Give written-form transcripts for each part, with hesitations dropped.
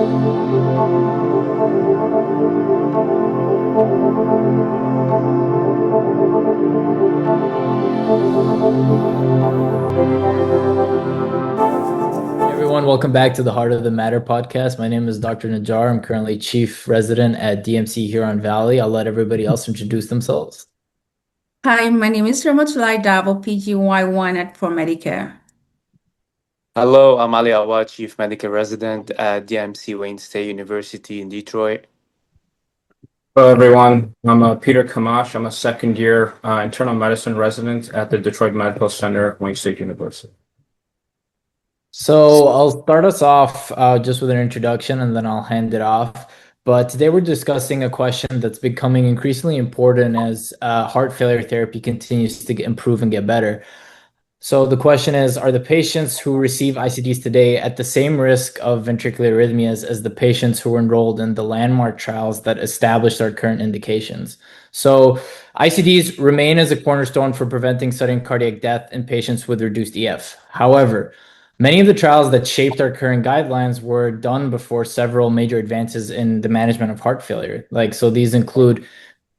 Everyone, welcome back to the Heart of the Matter podcast. My name is Dr. Najjar. I'm currently chief resident at DMC Huron Valley. I'll let everybody else introduce themselves. Hi, my name is Ramatoulie Darboe, PGY1 at ProMedicare. Hello, I'm Awad, Chief Medical Resident at DMC Wayne State University in Detroit. Hello, everyone. I'm Peter Kamash. I'm a second-year internal medicine resident at the Detroit Medical Center, Wayne State University. So I'll start us off just with an introduction and then I'll hand it off. But today we're discussing a question that's becoming increasingly important as heart failure therapy continues to improve and get better. So the question is, are the patients who receive ICDs today at the same risk of ventricular arrhythmias as the patients who were enrolled in the landmark trials that established our current indications? So ICDs remain as a cornerstone for preventing sudden cardiac death in patients with reduced EF. However, many of the trials that shaped our current guidelines were done before several major advances in the management of heart failure. So these include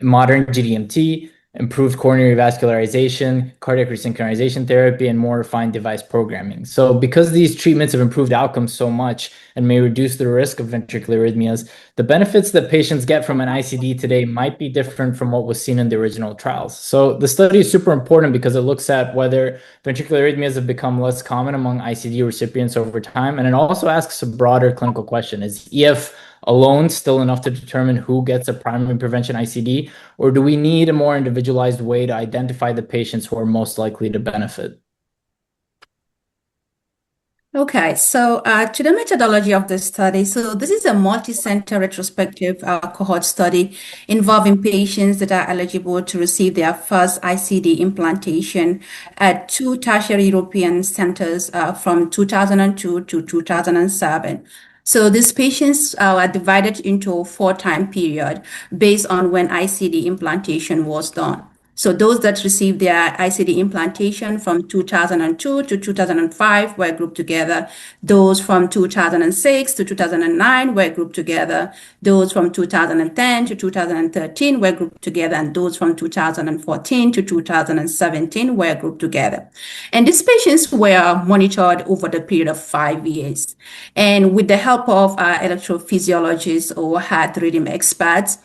modern GDMT, improved coronary vascularization, cardiac resynchronization therapy, and more refined device programming. So because these treatments have improved outcomes so much and may reduce the risk of ventricular arrhythmias, the benefits that patients get from an ICD today might be different from what was seen in the original trials. So the study is super important because it looks at whether ventricular arrhythmias have become less common among ICD recipients over time. And it also asks a broader clinical question. Is EF alone still enough to determine who gets a primary prevention ICD, or do we need a more individualized way to identify the patients who are most likely to benefit? Okay, so to the methodology of the study, so this is a multi-center retrospective cohort study involving patients that are eligible to receive their first ICD implantation at two tertiary European centers from 2002 to 2007. So these patients are divided into a 4-time period based on when ICD implantation was done. So those that received their ICD implantation from 2002 to 2005 were grouped together. Those from 2006 to 2009 were grouped together. Those from 2010 to 2013 were grouped together. And those from 2014 to 2017 were grouped together. And these patients were monitored over the period of 5 years. And with the help of electrophysiologists or heart rhythm experts,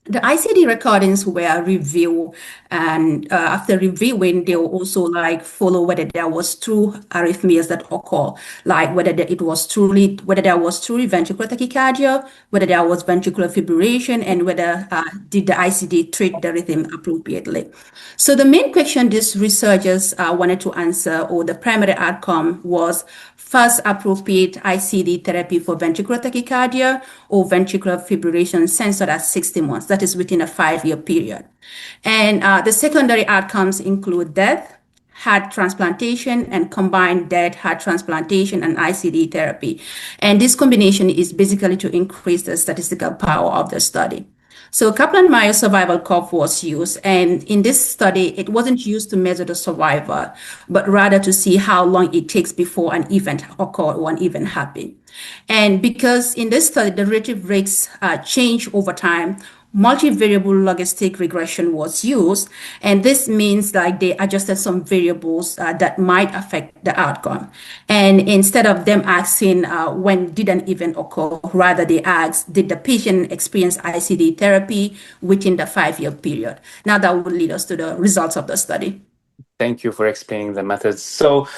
the ICD recordings were reviewed, and after reviewing, they will also follow whether there was true arrhythmias that occur, like whether there was truly ventricular tachycardia, whether there was ventricular fibrillation, and whether did the ICD treat the rhythm appropriately. So the main question these researchers wanted to answer, or the primary outcome, was first appropriate ICD therapy for ventricular tachycardia or ventricular fibrillation censored at 60 months. That is within a 5-year period. And the secondary outcomes include death, heart transplantation, and combined death, heart transplantation, and ICD therapy. And this combination is basically to increase the statistical power of the study. So Kaplan-Meier survival curve was used, and in this study, it wasn't used to measure the survival, but rather to see how long it takes before an event occurred or an event happened. And because in this study, the relative rates change over time, multivariable logistic regression was used, and this means they adjusted some variables that might affect the outcome. And instead of them asking when did an event occur, rather they asked, did the patient experience ICD therapy within the 5-year period? Now that would lead us to the results of the study. Thank you for explaining the methods. So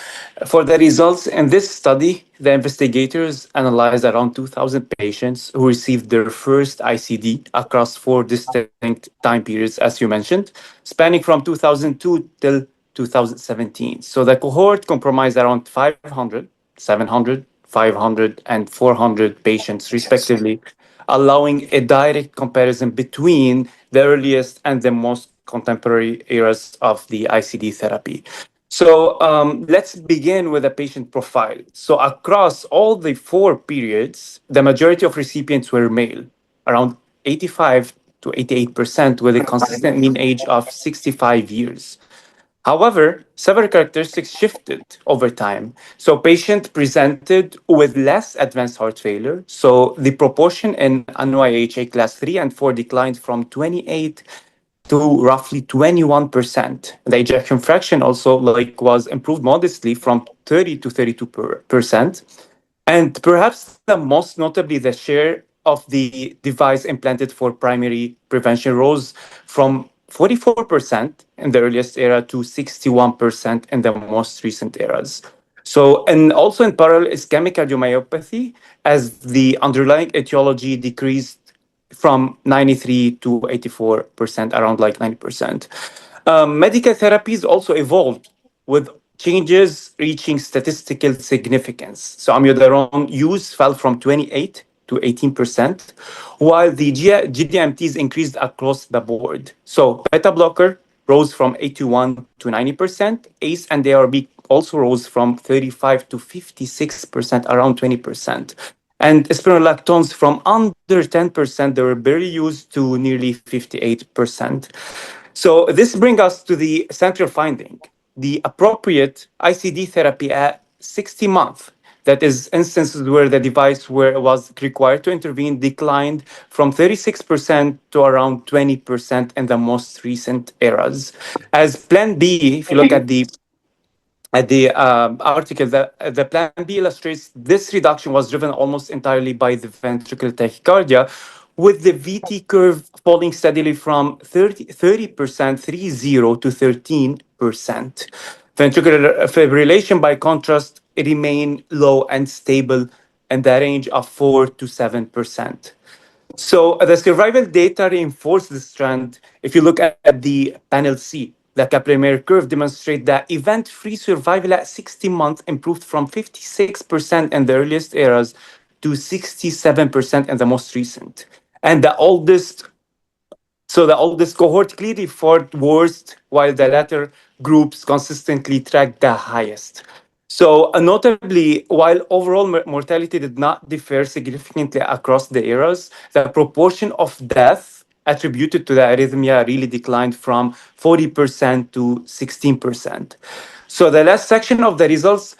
for the results in this study, the investigators analyzed around 2,000 patients who received their first ICD across 4 distinct time periods, as you mentioned, spanning from 2002 till 2017. So the cohort comprised around 500, 700, 500, and 400 patients, respectively, allowing a direct comparison between the earliest and the most contemporary eras of the ICD therapy. So let's begin with a patient profile. So across all the 4 periods, the majority of recipients were male, around 85 to 88%, with a consistent mean age of 65 years. However, several characteristics shifted over time. So patient presented with less advanced heart failure. So the proportion in NYHA class 3 and 4 declined from 28 to roughly 21%. The ejection fraction also was improved modestly from 30 to 32%. And perhaps the most notably, the share of the device implanted for primary prevention rose from 44% in the earliest era to 61% in the most recent eras. So, and also in parallel, ischemic cardiomyopathy, as the underlying etiology decreased from 93 to 84%, around like 90%. Medical therapies also evolved with changes reaching statistical significance. So amiodarone use fell from 28 to 18%, while the GDMTs increased across the board. So beta blocker rose from 81 to 90%. ACE and ARB also rose from 35 to 56%, around 20%. And spironolactones from under 10%, they were barely used, to nearly 58%. So this brings us to the central finding. The appropriate ICD therapy at 60 months, that is instances where the device was required to intervene, declined from 36% to around 20% in the most recent eras. As Plan B, if you look at the article, the Plan B illustrates this reduction was driven almost entirely by the ventricular tachycardia, with the VT curve falling steadily from 30% to 13%. Ventricular fibrillation, by contrast, remained low and stable in the range of 4 to 7%. So the survival data reinforce this trend. If you look at the panel C, the Kaplan-Meier curve demonstrates that event-free survival at 60 months improved from 56% in the earliest eras to 67% in the most recent. And the oldest cohort clearly fared worst, while the latter groups consistently tracked the highest. So, notably, while overall mortality did not differ significantly across the eras, the proportion of death attributed to the arrhythmia really declined from 40% to 16%. So the last section of the results,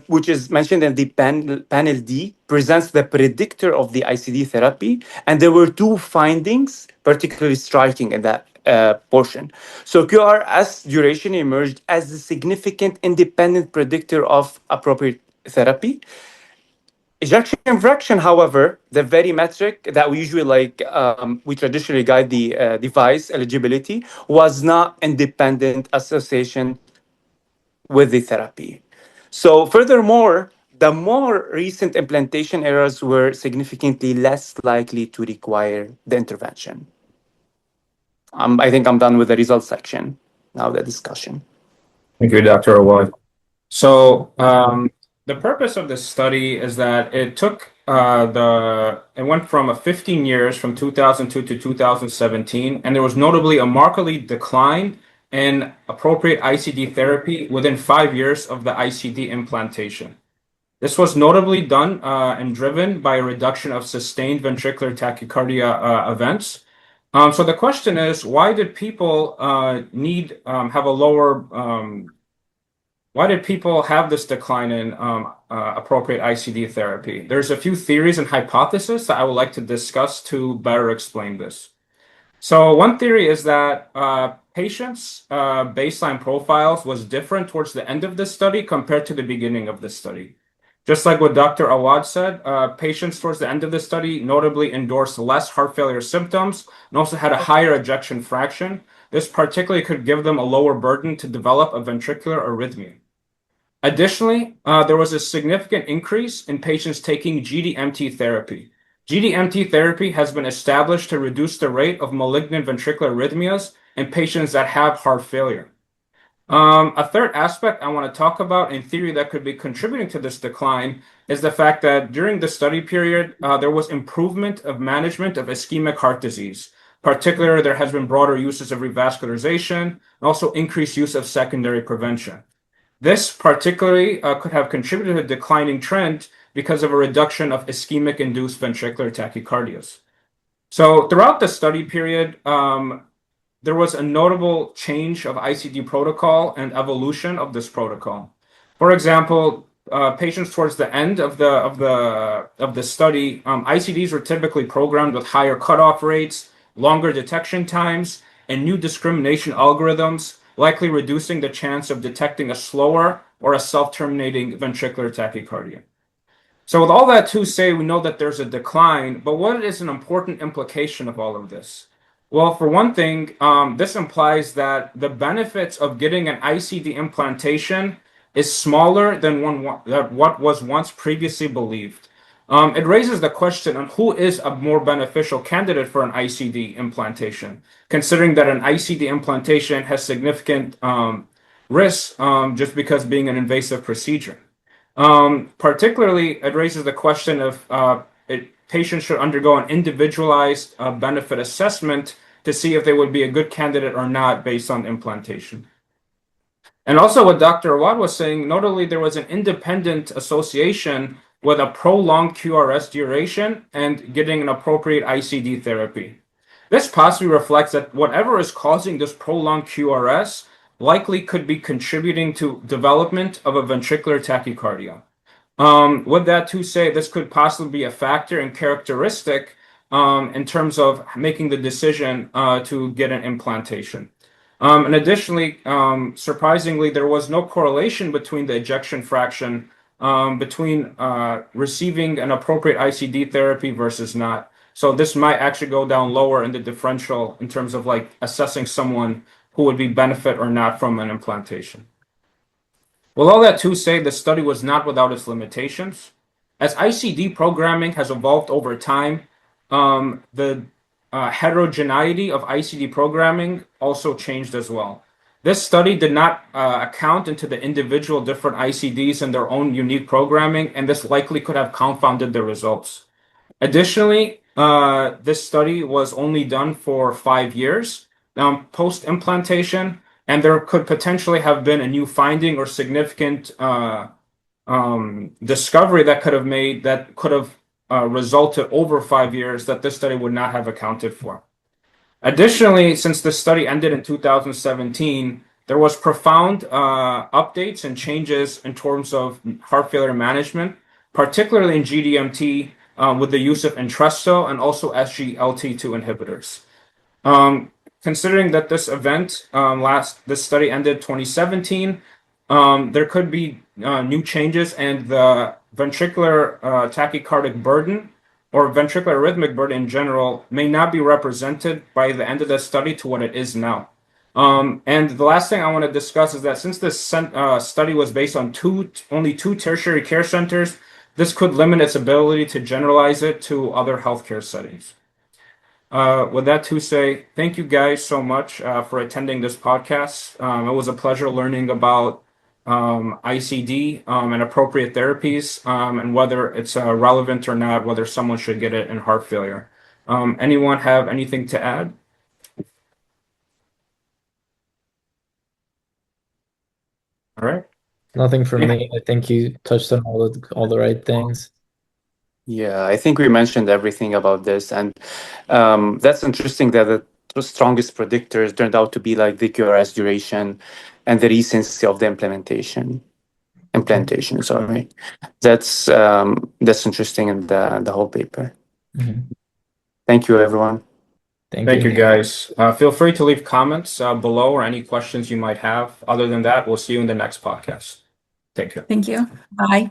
which is mentioned in the panel D, presents the predictor of the ICD therapy. And there were two findings particularly striking in that portion. So QRS duration emerged as a significant independent predictor of appropriate therapy. Ejection fraction, however, the very metric that we usually we traditionally guide the device eligibility, was not independent association with the therapy. So furthermore, the more recent implantation errors were significantly less likely to require the intervention. I think I'm done with the results section. Now the discussion. Thank you, Dr. Awad. So the purpose of this study is that it took it went from 15 years from 2002 to 2017, and there was notably a markedly decline in appropriate ICD therapy within 5 years of the ICD implantation. This was notably done and driven by a reduction of sustained ventricular tachycardia events. So the question is, why did people why did people have this decline in appropriate ICD therapy? There's a few theories and hypotheses that I would like to discuss to better explain this. So one theory is that patients' baseline profiles was different towards the end of the study compared to the beginning of the study. Just like what Dr. Awad said, patients towards the end of the study notably endorsed less heart failure symptoms and also had a higher ejection fraction. This particularly could give them a lower burden to develop a ventricular arrhythmia. Additionally, there was a significant increase in patients taking GDMT therapy. GDMT therapy has been established to reduce the rate of malignant ventricular arrhythmias in patients that have heart failure. A third aspect I want to talk about in theory that could be contributing to this decline is the fact that during the study period, there was improvement of management of ischemic heart disease. Particularly, there has been broader uses of revascularization and also increased use of secondary prevention. This particularly could have contributed to a declining trend because of a reduction of ischemic-induced ventricular tachycardias. So throughout the study period, there was a notable change of ICD protocol and evolution of this protocol. For example, patients towards the end of the study, ICDs were typically programmed with higher cutoff rates, longer detection times, and new discrimination algorithms, likely reducing the chance of detecting a slower or a self-terminating ventricular tachycardia. So with all that to say, we know that there's a decline, but what is an important implication of all of this? Well, for one thing, this implies that the benefits of getting an ICD implantation is smaller than what was once previously believed. It raises the question on who is a more beneficial candidate for an ICD implantation, considering that an ICD implantation has significant risks just because being an invasive procedure. Particularly, it raises the question of patients should undergo an individualized benefit assessment to see if they would be a good candidate or not based on implantation. And also what Dr. Awad was saying, notably there was an independent association with a prolonged QRS duration and getting an appropriate ICD therapy. This possibly reflects that whatever is causing this prolonged QRS likely could be contributing to development of a ventricular tachycardia. With that to say, this could possibly be a factor and characteristic in terms of making the decision to get an implantation. And additionally, surprisingly, there was no correlation between the ejection fraction between receiving an appropriate ICD therapy versus not. So this might actually go down lower in the differential in terms of like assessing someone who would be benefit or not from an implantation. With all that to say, the study was not without its limitations. As ICD programming has evolved over time, the heterogeneity of ICD programming also changed as well. This study did not account into the individual different ICDs and their own unique programming, and this likely could have confounded the results. Additionally, this study was only done for 5 years post-implantation, and there could potentially have been a new finding or significant discovery that could have resulted over 5 years that this study would not have accounted for. Additionally, since the study ended in 2017, there was profound updates and changes in terms of heart failure management, particularly in GDMT with the use of Entresto and also SGLT2 inhibitors. Considering that this event this study ended 2017, there could be new changes, and the ventricular tachycardic burden or ventricular arrhythmic burden in general may not be represented by the end of the study to what it is now. And the last thing I want to discuss is that since this study was based on only two tertiary care centers, this could limit its ability to generalize it to other healthcare settings. With that to say, thank you guys so much for attending this podcast. It was a pleasure learning about ICD and appropriate therapies and whether it's relevant or not, whether someone should get it in heart failure. Anyone have anything to add? All right. Nothing from Yeah. me. I think you touched on all the right things. Yeah, I think we mentioned everything about this, and that's interesting that the strongest predictors turned out to be like the QRS duration and the recency of the implantation. Sorry, that's interesting in the whole paper. Mhm. Thank you, everyone. Thank you, guys. Feel free to leave comments below or any questions you might have. Other than that, we'll see you in the next podcast. Take care. Thank you. Bye.